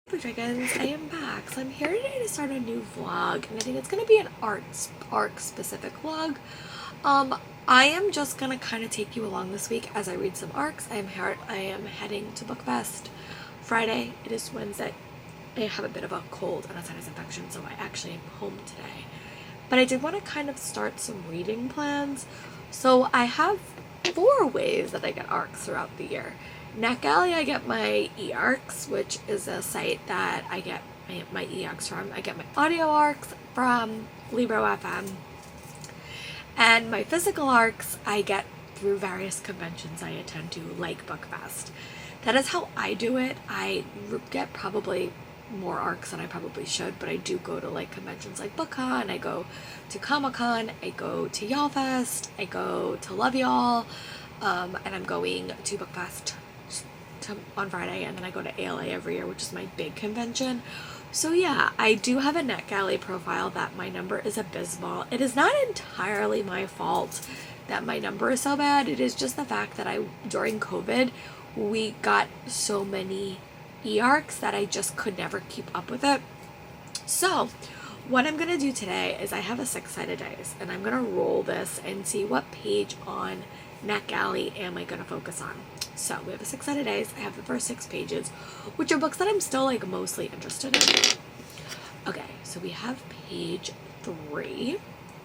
Book Dragons, I am back. So I'm here today to start a new vlog, and I think it's going to be an arc specific vlog. I am just going to kind of take you along this week as I read some arcs. I am heading to bookfest Friday. It is Wednesday. I have a bit of a cold and a sinus infection, so I actually am home today. But I did want to kind of start some reading plans. So I have 4 ways that I get arcs throughout the year. NetGalley, I get my e-arcs, which is a site that I get my e-arcs from. I get my audio arcs from Libro FM. And my physical arcs I get through various conventions I attend to, like Bookfest. That is how I do it. I get probably more arcs than I probably should, but I do go to like conventions like BookCon, I go to Comic-Con, I go to YALLFest, I go to Love Y'all, and I'm going to Bookfest on Friday, and then I go to ALA every year, which is my big convention. So yeah, I do have a NetGalley profile that my number is abysmal. It is not entirely my fault that my number is so bad. It is just the fact that during COVID, we got so many e-arcs that I just could never keep up with it. So what I'm going to do today is I have a 6-sided dice, and I'm going to roll this and see what page on NetGalley am I going to focus on. So we have a 6-sided dice. I have the first 6 pages, which are books that I'm still like mostly interested in. Okay, so we have page 3.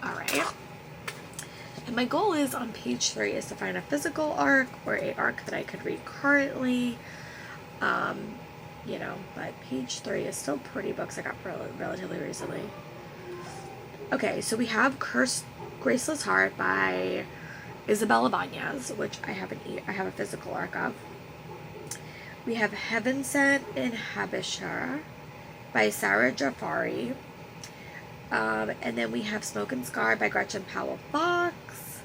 All right. And my goal is on page 3 is to find a physical arc or a arc that I could read currently. But page 3 is still pretty books I got relatively recently. Okay, so we have Cursed Graceless Heart by Isabel Ibanez, which I have a physical arc of. We have Heaven Sent in Habishah by Sarah Jafari. And then we have Smoke and Scar by Gretchen Powell Fox.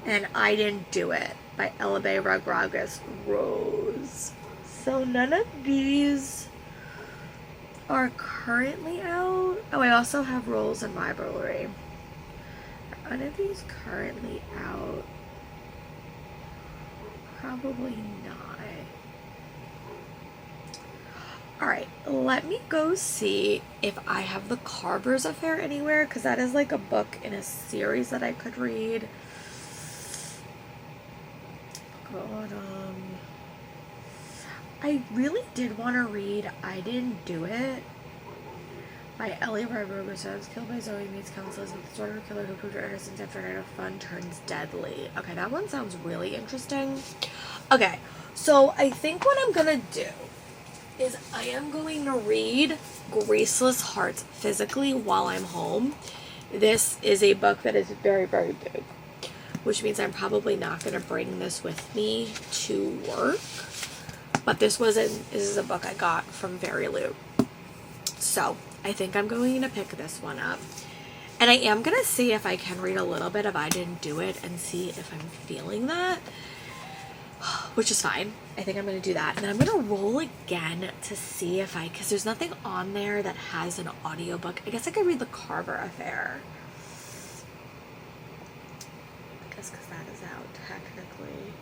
And I Didn't Do It by Elibe Rodriguez Rose. So none of these are currently out. Oh, I also have Rolls and Rivalry. Are none of these currently out? Probably not. Alright, let me go see if I have The Carver's Affair anywhere, because that is like a book in a series that I could read. God, I really did want to read I Didn't Do It by Ellie Rodriguez Rose. Killed by Zoe meets counselors with the sort of killer who proved her innocence after a night of fun turns deadly. Okay, that one sounds really interesting. Okay, so I think what I'm gonna do is I am going to read Graceless Hearts physically while I'm home. This is a book that is very, very big, which means I'm probably not going to bring this with me to work. But this is a book I got from Veryloot. So I think I'm going to pick this one up. And I am going to see if I can read a little bit of I Didn't Do It and see if I'm feeling that. Which is fine. I think I'm going to do that. And then I'm going to roll again to see if because there's nothing on there that has an audiobook. I guess I could read The Carver Affair. I guess because that is out technically.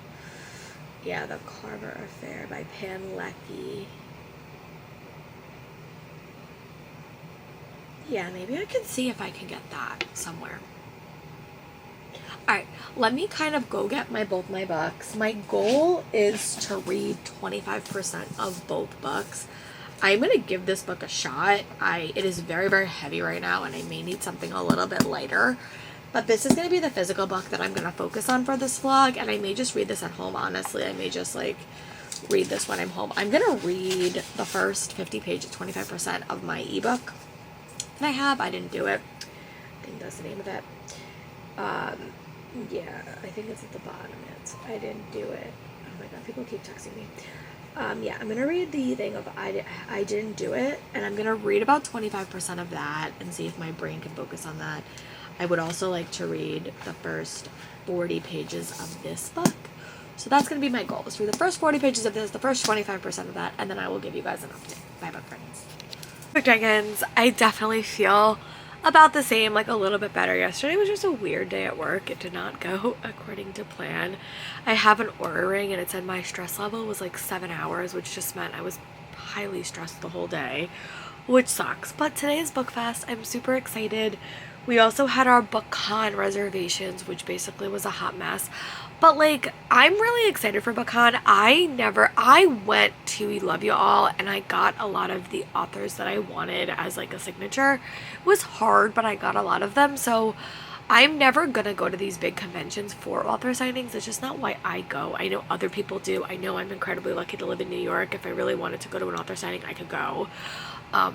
Yeah, The Carver Affair by Pam Leckie. Yeah, maybe I can see if I can get that somewhere. Alright, let me kind of go get both my books. My goal is to read 25% of both books. I'm going to give this book a shot. It is very, very heavy right now, and I may need something a little bit lighter. But this is going to be the physical book that I'm going to focus on for this vlog, and I may just read this at home, honestly. I may just, read this when I'm home. I'm going to read the first 50 pages, 25% of my ebook that I have. I Didn't Do It. I think that's the name of it. Yeah, I think it's at the bottom. I Didn't Do It. Oh my god, people keep texting me. Yeah, I'm going to read the thing of I Didn't Do It, and I'm going to read about 25% of that and see if my brain can focus on that. I would also like to read the first 40 pages of this book. So that's going to be my goal, is read the first 40 pages of this, the first 25% of that, and then I will give you guys an update. Bye, book friends. Book Dragons, I definitely feel about the same, like a little bit better. Yesterday was just a weird day at work. It did not go according to plan. I have an Oura ring and it said my stress level was like 7 hours, which just meant I was highly stressed the whole day, which sucks. But today is Bookfest. I'm super excited. We also had our BookCon reservations, which basically was a hot mess. But like, I'm really excited for BookCon. I went to Love You All and I got a lot of the authors that I wanted as like a signature. It was hard, but I got a lot of them. So I'm never gonna go to these big conventions for author signings. It's just not why I go. I know other people do. I know I'm incredibly lucky to live in New York. If I really wanted to go to an author signing, I could go.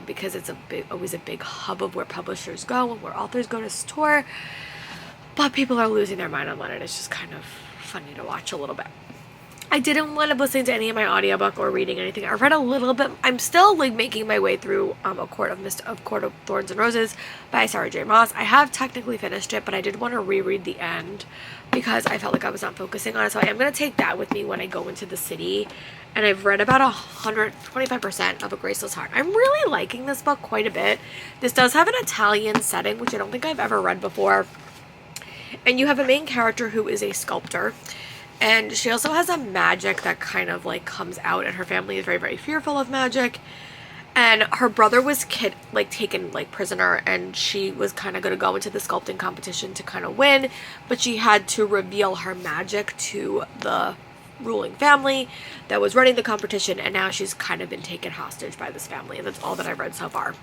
Because it's always a big hub of where publishers go and where authors go to tour. But people are losing their mind on it. It's just kind of funny to watch a little bit. I didn't want to listen to any of my audiobook or reading anything. I read a little bit. I'm still like making my way through A Court of Thorns and Roses by Sarah J. Maas. I have technically finished it, but I did want to reread the end because I felt like I was not focusing on it. So I am going to take that with me when I go into the city. And I've read about 125% of A Graceless Heart. I'm really liking this book quite a bit. This does have an Italian setting, which I don't think I've ever read before. And you have a main character who is a sculptor. And she also has a magic that kind of like comes out, and her family is very, very fearful of magic. And her brother was taken like prisoner, and she was kind of going to go into the sculpting competition to kind of win. But she had to reveal her magic to the ruling family that was running the competition, and now she's kind of been taken hostage by this family, and that's all that I've read so far.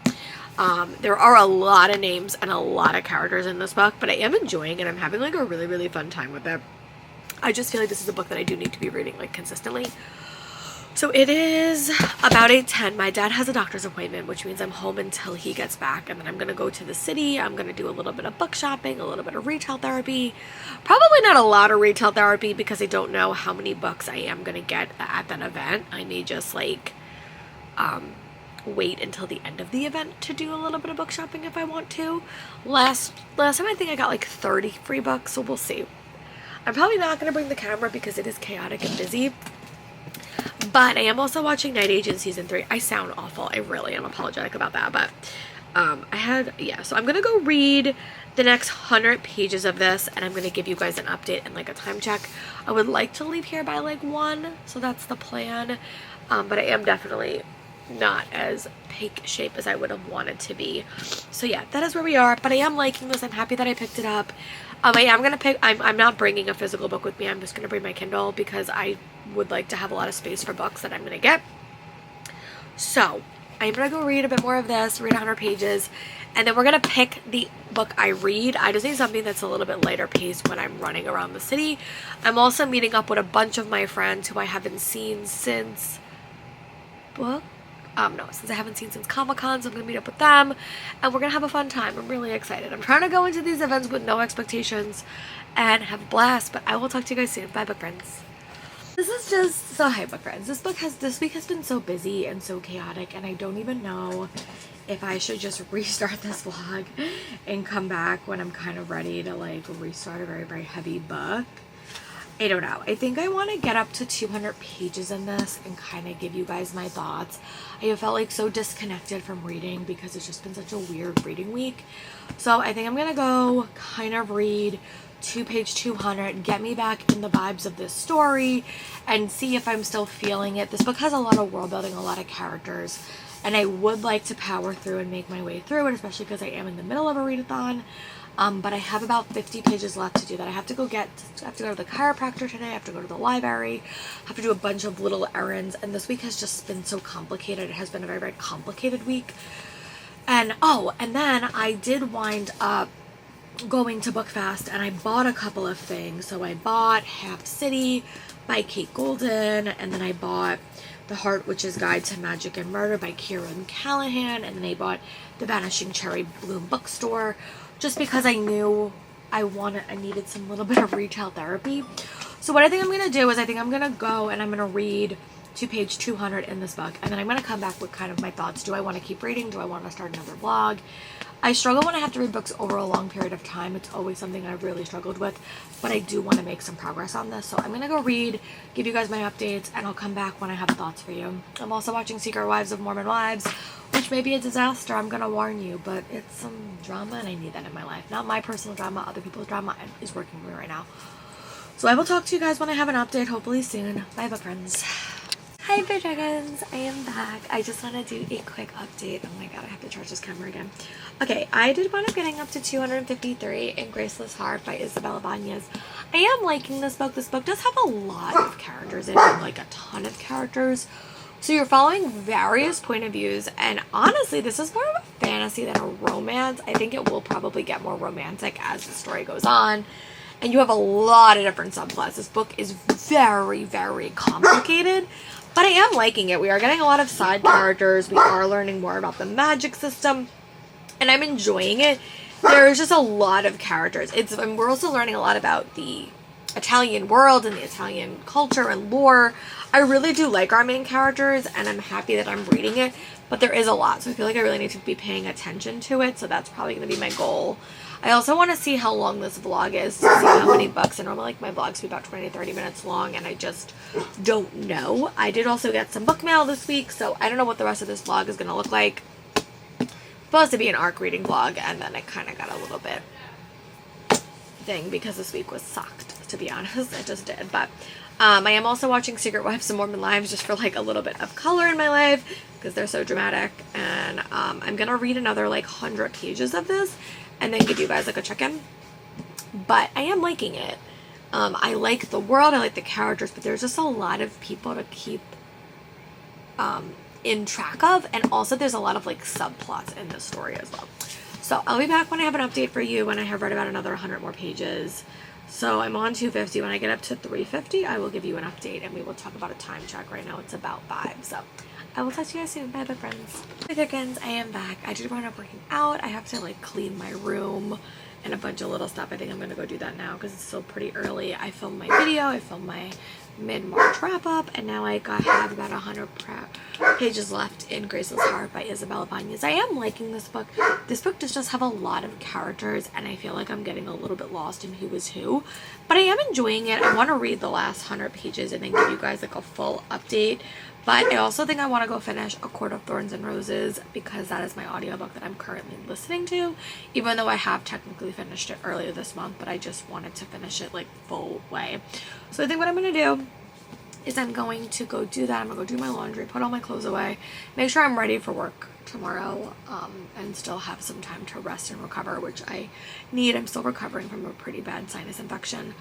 There are a lot of names and a lot of characters in this book, but I am enjoying it. I'm having like a really, really fun time with it. I just feel like this is a book that I do need to be reading like consistently. So it is about 8:10. My dad has a doctor's appointment, which means I'm home until he gets back, and then I'm going to go to the city. I'm going to do a little bit of book shopping, a little bit of retail therapy. Probably not a lot of retail therapy because I don't know how many books I am going to get at that event. I may just like wait until the end of the event to do a little bit of book shopping if I want to. Last time I think I got like 30 free books, so we'll see. I'm probably not going to bring the camera because it is chaotic and busy. But I am also watching Night Agent Season 3. I sound awful. I really am apologetic about that. But so I'm going to go read the next 100 pages of this, and I'm going to give you guys an update and like a time check. I would like to leave here by like 1, so that's the plan. But I am definitely not as peak shape as I would have wanted to be. So yeah, that is where we are. But I am liking this. I'm happy that I picked it up. I'm not bringing a physical book with me. I'm just going to bring my Kindle because I would like to have a lot of space for books that I'm going to get. So I'm going to go read a bit more of this, read 100 pages, and then we're going to pick the book I read. I just need something that's a little bit lighter paced when I'm running around the city. I'm also meeting up with a bunch of my friends who I haven't seen since since Comic-Con, so I'm going to meet up with them, and we're going to have a fun time. I'm really excited. I'm trying to go into these events with no expectations and have a blast, but I will talk to you guys soon. Bye, book friends. Hi, book friends. This week has been so busy and so chaotic, and I don't even know if I should just restart this vlog and come back when I'm kind of ready to like restart a very, very heavy book. I don't know. I think I want to get up to 200 pages in this and kind of give you guys my thoughts. I have felt like so disconnected from reading because it's just been such a weird reading week. So I think I'm going to go kind of read to page 200, get me back in the vibes of this story, and see if I'm still feeling it. This book has a lot of world building, a lot of characters, and I would like to power through and make my way through it, especially because I am in the middle of a readathon. But I have about 50 pages left to do that. I have to go to the chiropractor today. I have to go to the library. I have to do a bunch of little errands. And this week has just been so complicated. It has been a very, very complicated week. And then I did wind up going to Bookfest, and I bought a couple of things. So I bought Half City by Kate Golden, and then I bought The Heart Witch's Guide to Magic and Murder by Kieran Callahan, and then I bought The Vanishing Cherry Bloom Bookstore, just because I knew I needed some little bit of retail therapy. So what I think I'm going to do is I think I'm going to go and I'm going to read to page 200 in this book, and then I'm going to come back with kind of my thoughts. Do I want to keep reading? Do I want to start another vlog? I struggle when I have to read books over a long period of time. It's always something I've really struggled with, but I do want to make some progress on this. So I'm going to go read, give you guys my updates, and I'll come back when I have thoughts for you. I'm also watching Secret Wives of Mormon Wives, which may be a disaster. I'm going to warn you, but it's some drama, and I need that in my life. Not my personal drama, other people's drama is working for me right now. So I will talk to you guys when I have an update, hopefully soon. Bye, book friends. Hi Bear Dragons, I am back. I just want to do a quick update. Oh my god, I have to charge this camera again. Okay, I did wind up getting up to 253 in Graceless Heart by Isabel Ibanez. I am liking this book. This book does have a lot of characters in it, like a ton of characters. So you're following various point of views, and honestly, this is more of a fantasy than a romance. I think it will probably get more romantic as the story goes on. And you have a lot of different subplots. This book is very, very complicated, but I am liking it. We are getting a lot of side characters. We are learning more about the magic system, and I'm enjoying it. There's just a lot of characters. And we're also learning a lot about the Italian world and the Italian culture and lore. I really do like our main characters, and I'm happy that I'm reading it, but there is a lot, so I feel like I really need to be paying attention to it, so that's probably going to be my goal. I also want to see how long this vlog is, to see how many books. I normally like my vlogs to be about 20-30 minutes long, and I just don't know. I did also get some book mail this week, so I don't know what the rest of this vlog is going to look like. It's supposed to be an ARC reading vlog, and then it kind of got a little bit thing because this week was sucked, to be honest. It just did, but I am also watching Secret Wives and Mormon Lives just for like a little bit of color in my life because they're so dramatic, and I'm going to read another like 100 pages of this and then give you guys like a check-in. But I am liking it. I like the world, I like the characters, but there's just a lot of people to keep in track of, and also there's a lot of like subplots in this story as well. So I'll be back when I have an update for you, when I have read about another 100 more pages. So I'm on 250. When I get up to 350, I will give you an update, and we will talk about a time check. Right now it's about 5. So I will talk to you guys soon. Bye, bye, friends. Hey, chickens, I am back. I did wind up working out. I have to like clean my room and a bunch of little stuff. I think I'm going to go do that now because it's still pretty early. I filmed my video. I filmed my mid-March wrap-up, and now I have about 100 pages left in Graceless Heart by Isabel Ibanez. I am liking this book. This book does just have a lot of characters, and I feel like I'm getting a little bit lost in who is who, but I am enjoying it. I want to read the last 100 pages and then give you guys like a full update, but I also think I want to go finish A Court of Thorns and Roses because that is my audiobook that I'm currently listening to, even though I have technically finished it earlier this month, but I just wanted to finish it like full way. So I think what I'm going to do is I'm going to go do that. I'm going to go do my laundry, put all my clothes away, make sure I'm ready for work tomorrow, and still have some time to rest and recover, which I need. I'm still recovering from a pretty bad sinus infection,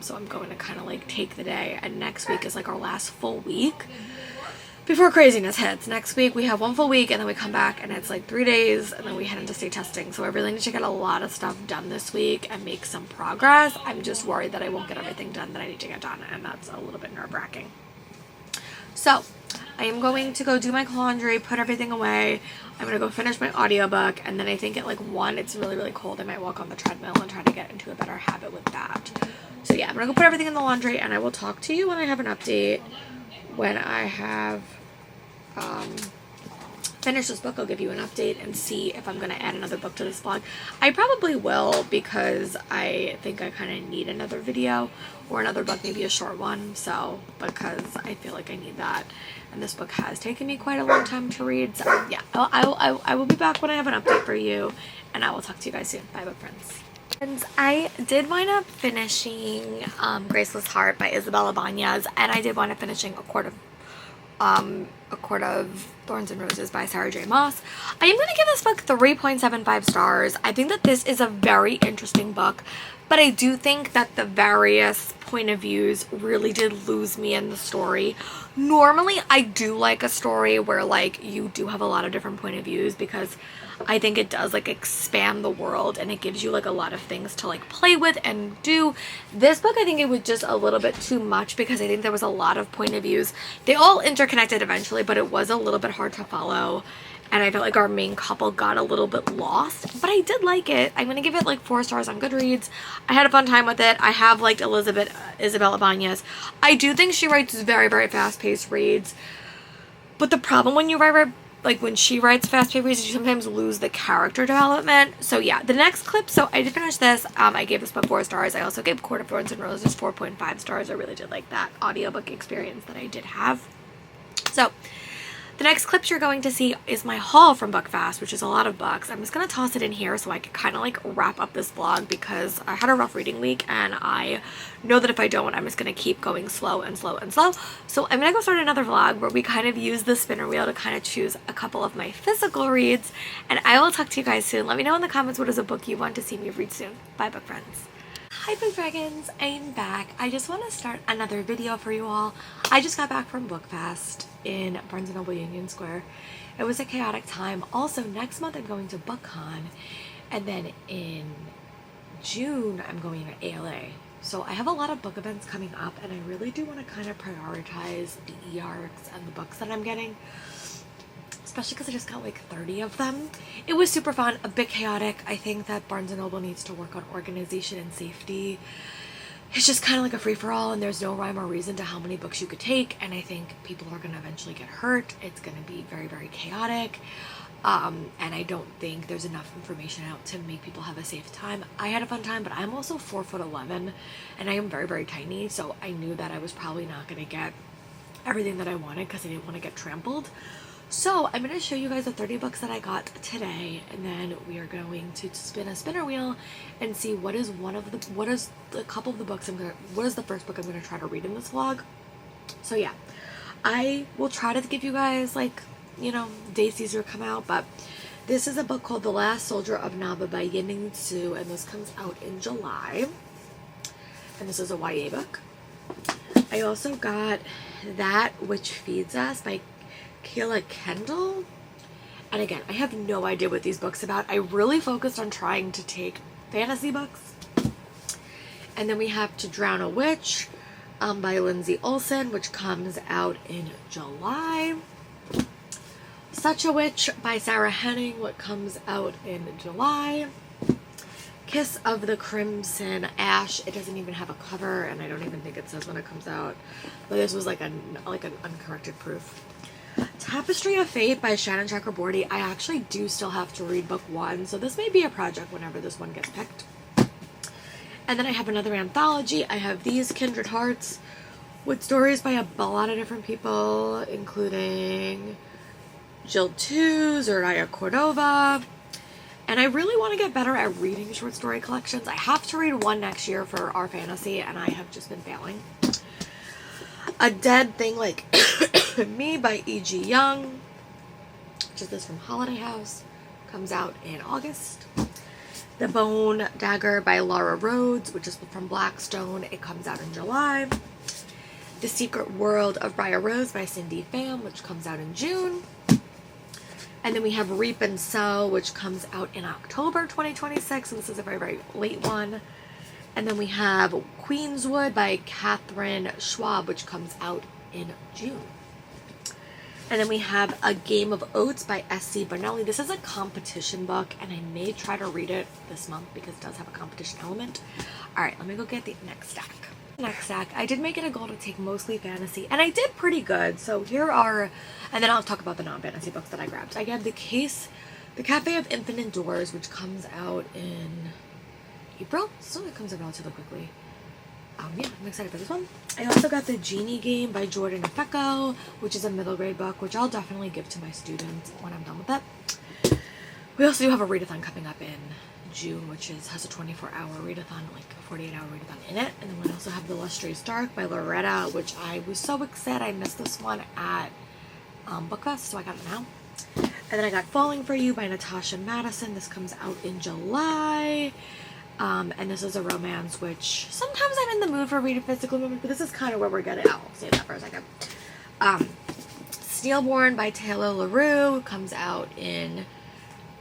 so I'm going to kind of like take the day, and next week is like our last full week before craziness hits. Next week we have one full week, and then we come back and it's like 3 days, and then we head into state testing. So I really need to get a lot of stuff done this week and make some progress. I'm just worried that I won't get everything done that I need to get done, and that's a little bit nerve-wracking. So I am going to go do my laundry, put everything away. I'm going to go finish my audiobook, and then I think at like 1, it's really, really cold. I might walk on the treadmill and try to get into a better habit with that. So yeah, I'm going to go put everything in the laundry, and I will talk to you when I have an update. When I have finish this book, I'll give you an update and see if I'm going to add another book to this vlog. I probably will, because I think I kind of need another video or another book, maybe a short one, so because I feel like I need that, and this book has taken me quite a long time to read. So yeah, I will be back when I have an update for you, and I will talk to you guys soon. Bye, bye, friends. And I did wind up finishing Graceless Heart by Isabel Ibanez, and I did wind up finishing A Court of Thorns and Roses by Sarah J. Maas. I am going to give this book 3.75 stars. I think that this is a very interesting book, but I do think that the various point of views really did lose me in the story. Normally, I do like a story where like you do have a lot of different point of views, because I think it does like expand the world, and it gives you like a lot of things to like play with and do. This book, I think it was just a little bit too much, because I think there was a lot of point of views. They all interconnected eventually, but it was a little bit hard to follow, and I felt like our main couple got a little bit lost, but I did like it. I'm gonna give it like 4 stars on Goodreads. I had a fun time with it. I have liked Isabel Ibanez. I do think she writes very, very fast-paced reads, but the problem when you write like when she writes fast-paced reads, you sometimes lose the character development. So yeah, the next clip, so I did finish this. I gave this book 4 stars. I also gave Court of Thorns and Roses 4.5 stars. I really did like that audiobook experience that I did have. So The next clips you're going to see is my haul from Bookfest, which is a lot of books. I'm just going to toss it in here so I can kind of like wrap up this vlog because I had a rough reading week and I know that if I don't, I'm just going to keep going slow and slow and slow. So I'm going to go start another vlog where we kind of use the spinner wheel to kind of choose a couple of my physical reads, and I will talk to you guys soon. Let me know in the comments what is a book you want to see me read soon. Bye, book friends. Hi book dragons, I'm back. I just want to start another video for you all. I just got back from Bookfest in Barnes & Noble Union Square. It was a chaotic time. Also, next month I'm going to BookCon, and then in June I'm going to ALA. So I have a lot of book events coming up, and I really do want to kind of prioritize the e-arcs and the books that I'm getting, especially because I just got like 30 of them. It was super fun, a bit chaotic. I think that Barnes & Noble needs to work on organization and safety. It's just kind of like a free-for-all, and there's no rhyme or reason to how many books you could take, and I think people are going to eventually get hurt. It's going to be very, very chaotic, and I don't think there's enough information out to make people have a safe time. I had a fun time, but I'm also 4'11", and I am very, very tiny, so I knew that I was probably not going to get everything that I wanted because I didn't want to get trampled. So I'm going to show you guys the 30 books that I got today, and then we are going to spin a spinner wheel and see what is a couple of the books what is the first book I'm going to try to read in this vlog. So yeah, I will try to give you guys like, you know, days these will come out, but this is a book called The Last Soldier of Naba by Yin Tzu, and this comes out in July, and this is a YA book. I also got That Which Feeds Us by Kayla Kendall, and again, I have no idea what these books about. I really focused on trying to take fantasy books. And then we have To Drown a Witch by Lindsay Olsen, which comes out in July. Such a Witch by Sarah Henning, what comes out in July. Kiss of the Crimson Ash. It doesn't even have a cover, and I don't even think it says when it comes out. But this was like an uncorrected proof. Tapestry of Fate by Shannon Chakraborty. I actually do still have to read book 1, so this may be a project whenever this one gets picked. And then I have another anthology. I have these Kindred Hearts with stories by a lot of different people, including Jill Tews, Zoraya Cordova. And I really want to get better at reading short story collections. I have to read one next year for our fantasy, and I have just been failing. A Dead Thing Like Me by E.G. Young, which is this from Holiday House, comes out in August. The Bone Dagger by Laura Rhodes, which is from Blackstone, it comes out in July. The Secret World of Briar Rose by Cindy Pham, which comes out in June. And then we have Reap and Sow, which comes out in October 2026, and this is a very, very late one. And then we have Queenswood by Catherine Schwab, which comes out in June. And then we have A Game of Oats by S.C. Bonelli. This is a competition book, and I may try to read it this month because it does have a competition element. Alright, let me go get the next stack. Next stack, I did make it a goal to take mostly fantasy, and I did pretty good. So here are, and then I'll talk about the non-fantasy books that I grabbed. I grabbed The Cafe of Infinite Doors, which comes out in April, so it comes out relatively quickly. Yeah, I'm excited for this one. I also got The Genie Game by Jordan Fecco, which is a middle grade book, which I'll definitely give to my students when I'm done with it. We also do have a readathon coming up in June, which has a 24-hour readathon, like a 48-hour readathon in it. And then we also have The Lustrous Dark by Loretta, which I was so excited I missed this one at Bookfest, so I got it now. And then I got Falling for You by Natasha Madison. This comes out in July. And this is a romance, which sometimes I'm in the mood for reading physical movement, but this is kind of where we're getting. I'll say that for a second. Steelborn by Taylor LaRue comes out in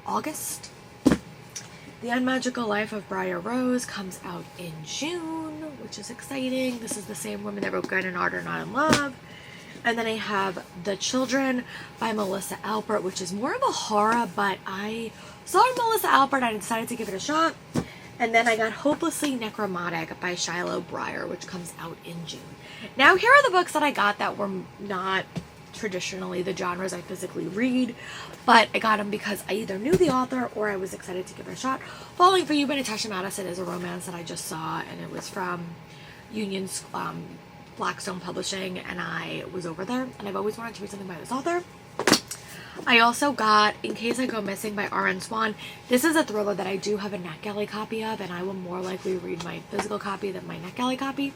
August. The Unmagical Life of Briar Rose comes out in June, which is exciting. This is the same woman that wrote Gun and Art Are Not in Love. And then I have The Children by Melissa Alpert, which is more of a horror, but I saw Melissa Alpert and I decided to give it a shot. And then I got Hopelessly Necromantic by Shiloh Breyer, which comes out in June. Now, here are the books that I got that were not traditionally the genres I physically read, but I got them because I either knew the author or I was excited to give it a shot. Falling for You by Natasha Madison is a romance that I just saw, and it was from Union's Blackstone Publishing, and I was over there, and I've always wanted to read something by this author. I also got In Case I Go Missing by R.N. Swan. This is a thriller that I do have a NetGalley copy of, and I will more likely read my physical copy than my NetGalley copy.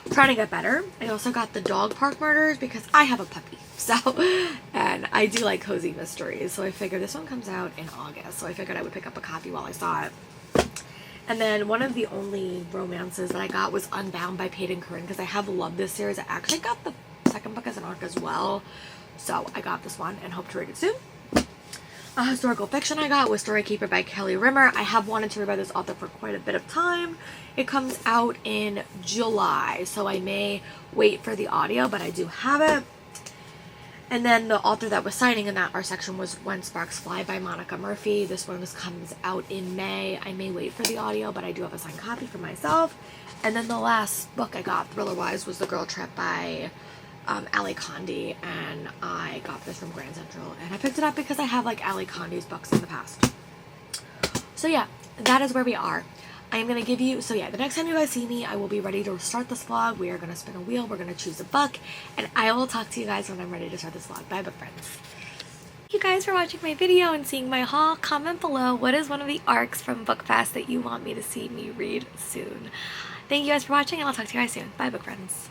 I'm trying to get better. I also got The Dog Park Murders because I have a puppy. So, and I do like cozy mysteries. So I figured this one comes out in August. So I figured I would pick up a copy while I saw it. And then one of the only romances that I got was Unbound by Peyton Corinne because I have loved this series. I actually got the second book as an ARC as well. So I got this one and hope to read it soon. A historical fiction I got was Storykeeper by Kelly Rimmer. I have wanted to read by this author for quite a bit of time. It comes out in July, so I may wait for the audio, but I do have it. And then the author that was signing in that art section was When Sparks Fly by Monica Murphy. This one comes out in May. I may wait for the audio, but I do have a signed copy for myself. And then the last book I got, thriller-wise, was The Girl Trip by Ali Condé, and I got this from Grand Central. And I picked it up because I have like Ali Condé's books in the past. So yeah, that is where we are. I am going to give you, so yeah, the next time you guys see me, I will be ready to start this vlog. We are going to spin a wheel. We're going to choose a book. And I will talk to you guys when I'm ready to start this vlog. Bye, book friends. Thank you guys for watching my video and seeing my haul. Comment below what is one of the arcs from Bookfest that you want me to see me read soon. Thank you guys for watching, and I'll talk to you guys soon. Bye, book friends.